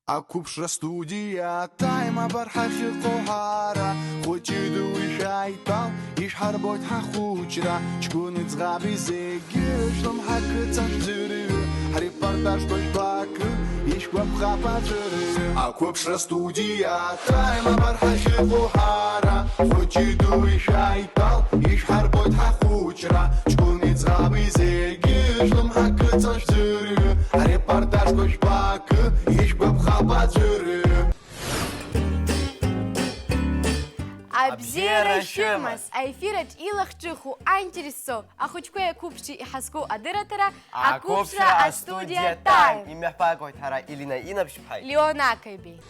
Акупшра студия тайма бархаши қоҳара Хочиду ишайтал иш ҳарбойт ҳахучра Чкуни цғаби зегишлам ҳакыцаш зыры Репортаж той бакы иш квапхапа зыры Акупшра студия тайма бархаши қоҳара Хочиду ишайтал иш ҳарбойт ҳахучра Чкуни цғаби зегишлам ҳакыцаш зыры Репортаж той бакы иш квапхапа зыры Абзера шымас, айфирач илахчыху антирисо, ахучкоя купши и хаску адыратара, а купшра студия тайм. Имя пакой тара Илина Инапшпай. Леона Кайби.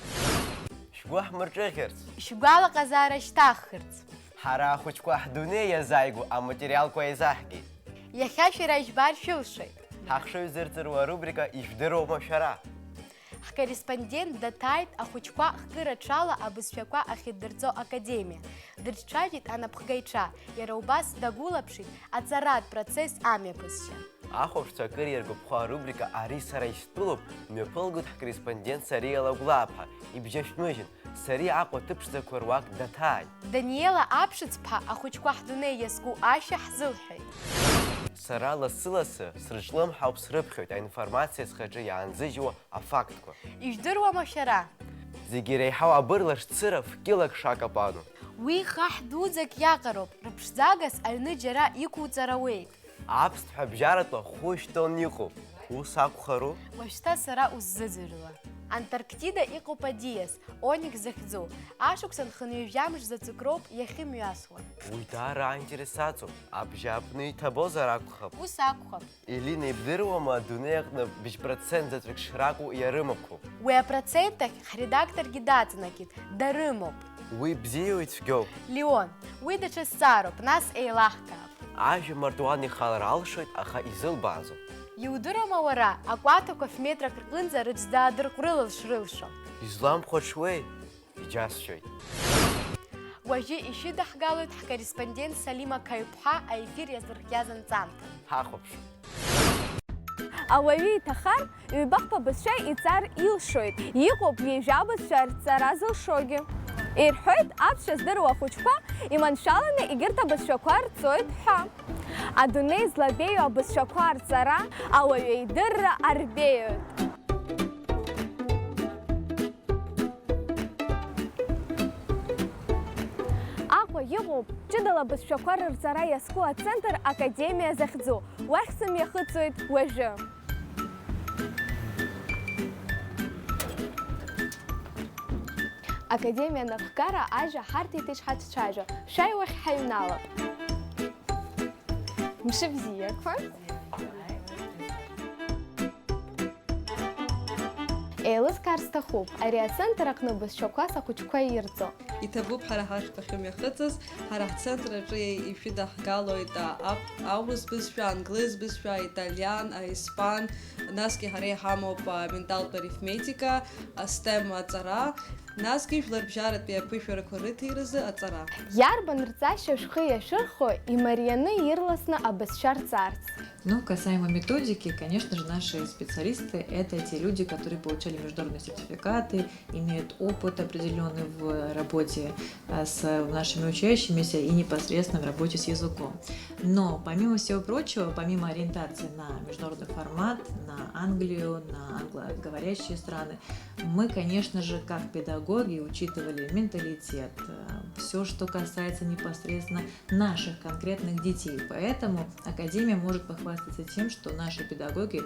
Шгуах мурчехерц. Шугала казара штахерц. Хара хучкуах дуне зайгу, а материал кое захги. Яхашира ишбар шилшей. Хахшой зерцеруа рубрика Ишдеро Машара. Корреспондент датайт ахучква хкырачала абысфяква ахиддырцо академия. Дырчачит анапхгайча, яраубас дагулапшит, ацарат процесс амепысча. Аховшца карьергу пха рубрика Ари Сарайстулуп, мепылгут корреспондент Сария Лаглапха, и бжешмыжин, Сария Апо тыпшца курвак датай. Даниэла апшицпха ахучква хдуне яску аша хзылхей. Сара ласы-ласы срышлым хаупсрыпхет, а информация схаджи янзыжуа, а фактку. Иждырва машара. Зигирей хау абырлаш цыров килок шакапану. Уи хахдузак яқароб, рыпшзагас альны джара ику царауейк. Апст хабжаратло хуш тон нику. Усаку хару. Вашта сара уззызырла. Антарктида иқупа диас, оник захзу. Ашуксан хануевжамш за цукроп яхим ясхуа. Уйдара интересацу. Абжапный табо заракухаб. Усакухаб. Или не бдырвама дунеяхна бишпроцент за трикшраку и ярымаку. Уя процентах редактор гидацинакит, дарымоп. Уй бзиует вгёв. Леон, уи дача сароп, нас эйлахкап. Ажи мартуани халаралшует, аха изыл базу. Иудырама вара, акватока в метрах ркынза рыцда дыркрылыл шрылшо. Излам хочвей, иджасшует. Уажи ищи дахгалует корреспондент Салима Каюпха, а эфир язырхязан цантан. Хахопшу. Ауаҩы иҭахар, ҩбахԥа бызшәа ицар илшоит, иҟоуп ҩежәа рцара зылшогьы. Ирҳәоит аԥсшәа здыруа ахәыҷқәа иманшәаланы егьырҭ абызшәақәа рцоит ҳәа. Адунеи злабеиу абызшәақәа рцара ауаҩы идырра арбеиоит. Аҟәа иҟоуп ҷыдала абызшәақәа рырҵара иазку ацентр академиа захьӡу. Уахь сымҩахыҵуеит уажәы. Академия Нафкара ажа ҳарҭеит ишҳацәцәажәо. Шәааи уахь ҳаҩналап. Мшыбзиақәа. Еилызкаар сҭахуп, ари ацентр аҟны бызшәақәа сахәыҷқәа ирҵо. Иҭабуп ҳара ҳашҭахьым иахыҵыз, ҳара ҳцентр аҿы ишәыдаҳгалоит аурыс бызшәа, англыз бызшәа, италиан, аиспан, насгьы ҳара иҳамоуп менталтә арифметика, STEM аҵара, насгьы жәларбжьаратәи аԥышәарақәа рыҭиразы аҵара. Иарбан рҵашьа шәхы иашырхо, имарианы ирласны абызшәа рҵарц? Ну, касаемо методики, конечно же, наши специалисты – это те люди, которые получали международные сертификаты, имеют опыт определенный в работе с нашими учащимися и непосредственно в работе с языком. Но, помимо всего прочего, помимо ориентации на международный формат, на Англию, на англоговорящие страны, мы, конечно же, как педагоги, учитывали менталитет, все, что касается непосредственно наших конкретных детей. Поэтому Академия может похвастаться тем, что наши педагоги,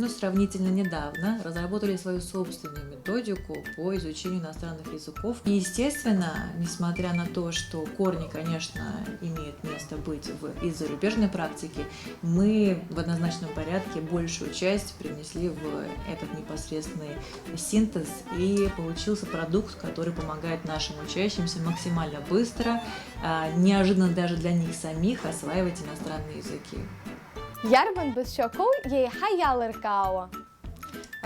сравнительно недавно разработали свою собственную методику по изучению иностранных языков. И, естественно, несмотря на то, что корни, конечно, имеют место быть из зарубежной практики, мы в однозначном порядке большую часть привнесли в этот непосредственный синтез, и получился продукт, который помогает нашим учащимся максимально быстро, неожиданно даже для них самих, осваивать иностранные языки. Иарбан бызшәақәоу иеиҳа иалыркаауа?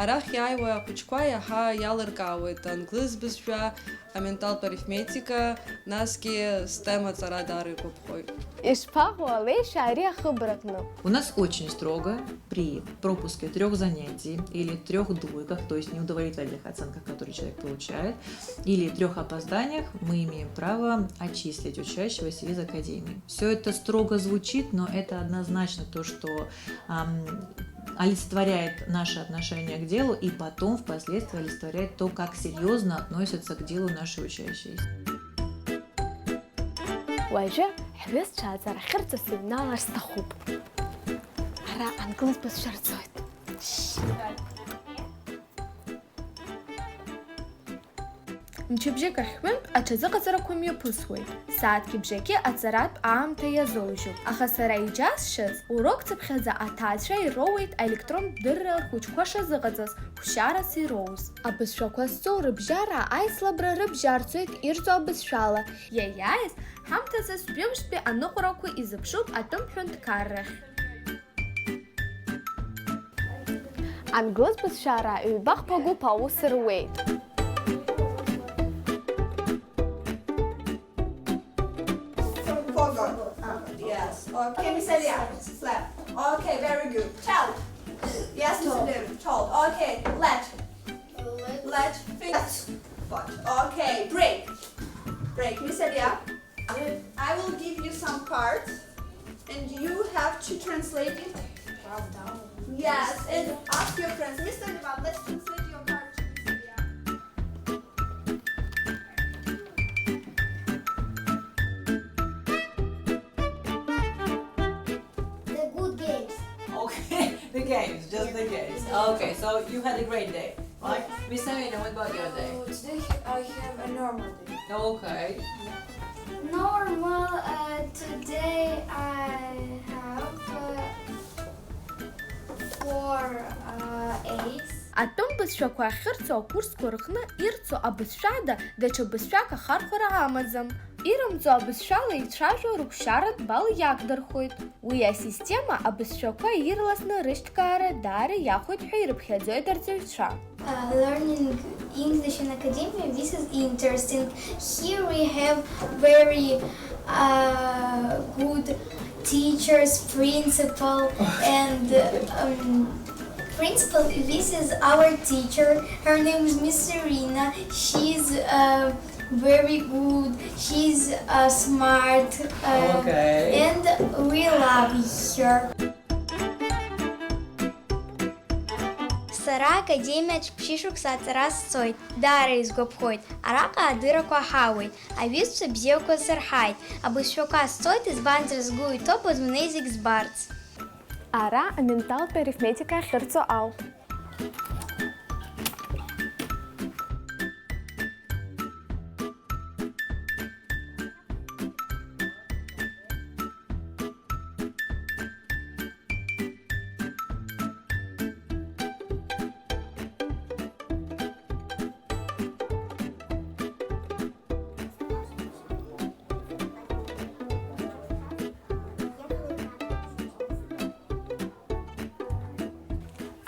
Арахь иааиуа ахәыҷқәа иаҳа иалыркаауеит англыз бызшәа, аменталтә арифметика, насгьы стема ҵара даара игәаԥхоит. Ишԥаҟоу Алеша ари ахыбракны? У нас очень строго при пропуске 3 занятий или 3 двойках, то есть неудовлетворительных оценках, которые человек получает, или 3 опозданиях, мы имеем право отчислить учащегося из академии. Все это строго звучит, но это однозначно то, что олицетворяет наше отношение к делу и потом впоследствии олицетворяет то, как серьезно относятся к делу наши учащиеся. واجه حبست شازر خرطة سبنا لارستخوب هرا أنجلس بس شرطويت Мчыбжьык ахьҳәынтә аҽазыҟаҵарақәа мҩаԥысуеит. Сааҭки бжьаки аҵаратә аамҭа иазоужьуп. Аха сара иџьасшьаз урок ҵыԥхьаӡа аҭаацәа ироуеит аелектронтә дырра рхәыҷқәа шазыҟаҵаз, ҳәшьарас ироуз. Абызшәақәа зҵоу рыбжьара аицлабра рыбжьарцоит ирҵо абызшәала. Иаиааиз ҳамҭазы сҩымштәи аныҟәарақәа изыԥшуп атәым ҳәынҭқаррахь. أنجلس بس شارع يبخبقوا باوس رويت Yes. Okay, Miss Elia. Slap. Okay, very good. Child. Yes, Mr. David. Child. Okay, let. Let. Fingers. Foot. Okay, break. Break. Miss Elia. I will give you some parts, and you have to translate it. Yes, and ask your friends. Mr. Devan, let's translate your part to Miss Elia. The good games. Okay, the games, just the games. Okay, so you had a great day, right? Miss Amina, what about your day? Today I have a normal day. Okay. Normal. Today I have 4 A's. Атәым бызшәақәа ахьырцо акурсқәа рҟны ирцо абызшәада даҽа бызшәак ахархәара амаӡам. Ирымҵо абызшәала ицәажәо рыгәшьаратә бал иагдырхоит. Уи асистема абызшәақәа ирласны рышьҭкаара даара иахәоит ҳәа ирыԥхьаӡоит арҵаҩцәа. Learning English in academia, this is interesting. Here we have very good teachers, principal, and principal. This is our teacher. Her name is Miss Serena. She's very good. She's smart, and we love her. Сара академиаҿ ԥшьышықәса аҵара сцоит, даара изгәаԥхоит, араҟа адыррақәа ҳауеит, аҩызцәа бзиақәа сырҳаит, абызшәақәа сцоит, избанзар сгәы иҭоуп адунеи зегь збарц. Ара аменталтә арифметика ахьырцо ауп.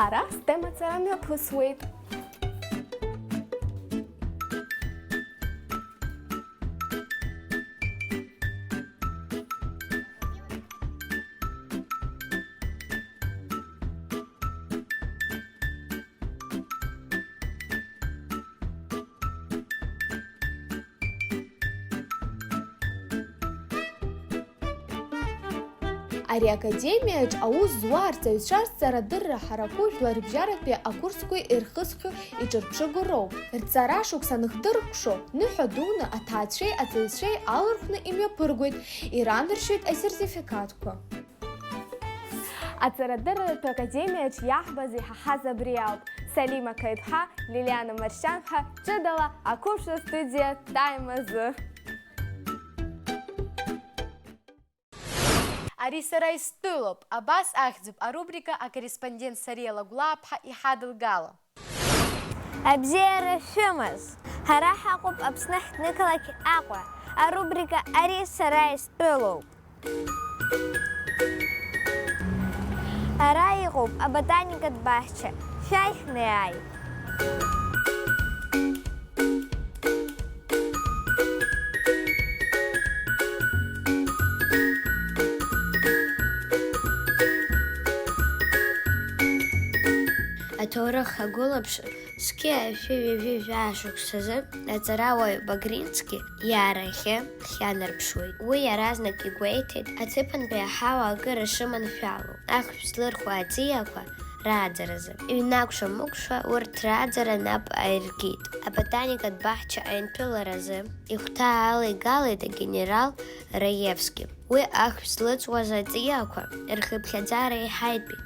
Ара стема ҵара мҩаԥысуеит. Ари академиаҿ аус зуа арҵаҩцәа рҵарадырра ҳараку жәлар рыбжьаратәи акурсқәа ирхысхьоу иҿырԥшыгоу роуп. Рҵара шықәса аныхдыркәшо, ныҳәа дуны аҭаацәеи аҵаҩцәеи алырхәны имҩаԥыргоит, иранаршьоит асертификатқәа. Аҵарадырратәи академиаҿ иаҳбаз иҳаҳаз абри ауп. Салима Каиԥҳа, Лилиана Маршьанԥҳа, ҷыдала ақәыԥшра студиа Time азы. Ари сара истәылоуп, абас ахьӡуп арубрика акорреспондент Сариа Лагәлааԥҳа иҳадылгало. Абзиара шәымаз, ҳара ҳаҟоуп Аԥсны ҳҭнықалақь Аҟәа, арубрика Ари сара истәылоуп. Ара иҟоуп аботаникатә баҳча, шәахьны ааи. Аҭоурых агәылаԥшыр зқьы ашәы-ҩажәи жәашықәсазы аҵарауаҩ Багрински иаарахьы хьанарԥшуеит. Уи иаразнак игәеиҭеит аҭыԥантәи аҳауа акыр ишыманшәалоу ахәшә злырхуа аҵиақәа рааӡаразы. Иҩнақәшәа-мықәшәа урҭ рааӡара нап аиркит. Аботаникатә баҳча аинҭәыларазы ихәҭаа алеигалеит агенерал Раевски. Уи ахәшә злыҵуаз аҵиақәа рхыԥхьаӡара иҳаитәит.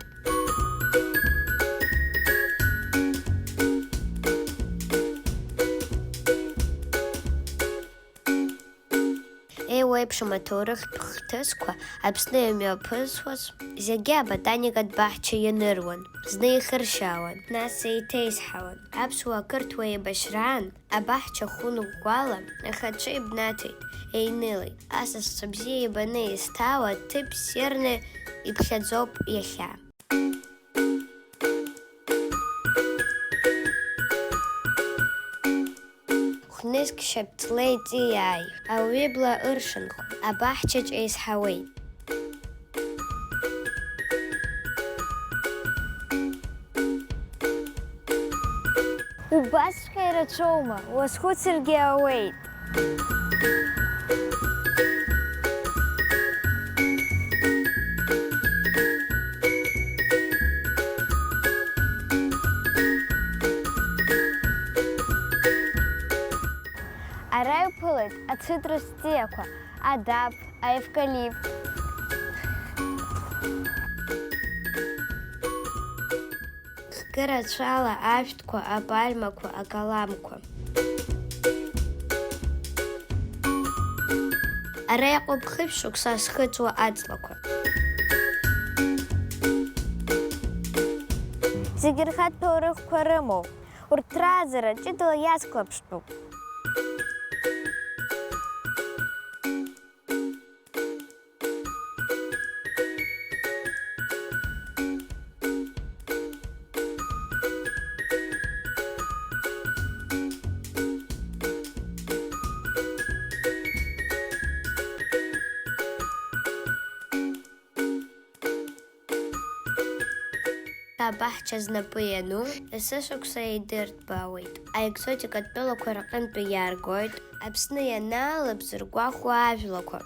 Еиуеиԥшым аҭоурыхтә хҭысқәа Аԥсны имҩаԥысуаз зегьы аботаникатә баҳча ианыруан, зны ихыршьаауан, нас еиҭеизҳауан. Аԥсуа-ақырҭуа еибашьраан абаҳча хәынгәала ахаҿы ибнаҭеит, еинылеит. Асасцәа бзиа ибаны изҭаау аҭыԥ ссирны иԥхьаӡоуп иахьа. Хәнызк шьапҵла иҵиааи, ауаҩы ибла ыршанхо, абаҳчаҿ еизҳауеит. Убасҵәҟьа ирацәоума, уазхәыцыргьы ауеит. Ара иԥылеит ацитрус ҵиақәа, адап, аевкалипт. Хкырацәала ашәҭқәа, апальмақәа, акаламқәа. Ара иҟоуп хыжә шықәса зхыҵуа аҵлақәа. Зегьы рхатә ҭоурыхқәа рымоуп, урҭ рааӡара ҷыдала иацклаԥштәуп. Абаҳча знапы иану, есышықәса еидырҭбаауеит. Аекзотикатә тәылақәа рҟынтәи иааргоит, Аԥсны ианаалап зыргәахәуа ажәлақәа.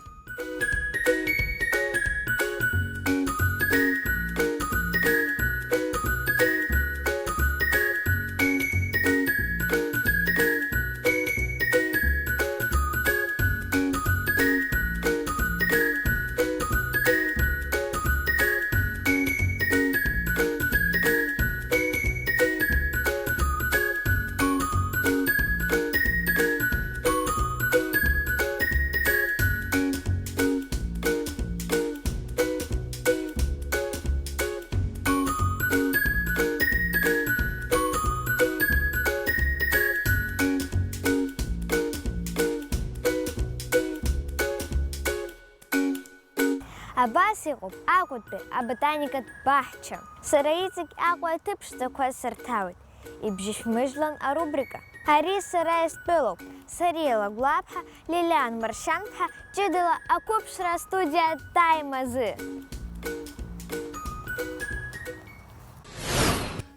Абас иҟоуп Аҟәатәи аботаникатә баҳча. Сара иҵегь Аҟәа аҭыԥ ԥшӡақәа сырҭауеит. Ибжьышәмыжәлан арубрика. Ари сара истәылоуп. Сариа Лагәлаԥҳа, Лилиан Маршьанԥҳа, ҷыдала ақәыԥшра студиа Time азы.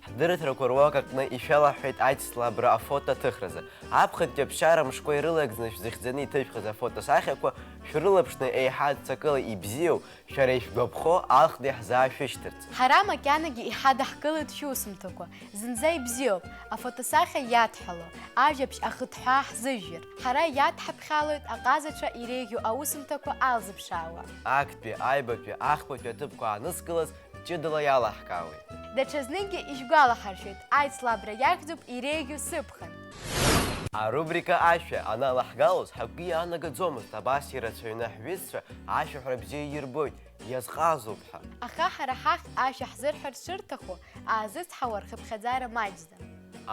Ҳдырыҭрақәа руак аҟны ишәалаҳәҳәеит аицлабра афото аҭыхразы. Аԥхынтәи аԥшьара мшқәа ирылагӡаны шәзыхьӡаны иҭышәхыз афотосахьақәа шәрылаԥшны еиҳа цакыла ибзиоу, шәара ишәгәаԥхо алхны иаҳзаашәышьҭырц. Ҳара макьанагьы иҳадаҳкылеит шәусумҭақәа, зынӡа ибзиоуп, афотосахьа иадҳало, ажәабжь ахыҭҳәаа ҳзыжәыр. Ҳара иадҳаԥхьалоит аҟазацәа иреиӷьу аусумҭақәа алзыԥшаауа. Актәи, аибатәи, ахԥатәи аҭыԥқәа аанызкылаз ҷыдала иалаҳкаауеит. Даҽазныкгьы ишәгәалаҳаршәоит, аицлабра иахьӡуп иреиӷьу сыԥхын. Арубрика ашәа аналаҳгалоз ҳагәы иаанагаӡомызт, абас ирацәаҩны ҳҩызцәа ашәаҳәара бзиа ирбоит, иазҟазоуп ҳәа. Аха ҳара ҳахь ашәа ҳзырҳәарц шырҭаху аазыцҳауа рхыԥхьаӡара маҷӡам.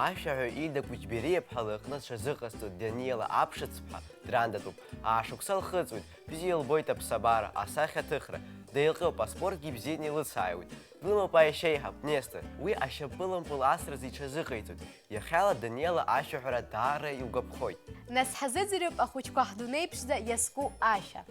Ашәаҳәаҩ Ида Кәыҷбериаԥҳа лыҟны дшазыҟасҵо Даниела Аԥшыцԥҳа драндатәуп, аашықәса лхыҵуеит, бзиа илбоит аԥсабара, асахьаҭыхра, деилҟьоуп, аспортгьы бзианы илыцааиуеит. Иглымоуп аишьеиҳаб Нестор, уи ашьапылампыл асра иҽазыҟаиҵоит. Иахьала Даниела ашьаҳәара даара илгәаԥхоит. Нас ҳазыӡырҩып ахәыҷқәа ҳдунеиԥшӡа иазку ашьа.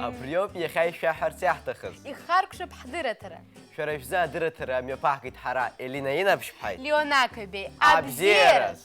Абриоуп иахьа ишәаҳәарц иаҳҭахыз. Ихаркәшап ҳдырраҭара. Шәара ишәзы адырраҭара мҩаԥаҳгеит ҳара Елена Инаԥшьԥҳаи Леонакобеи абзиараз.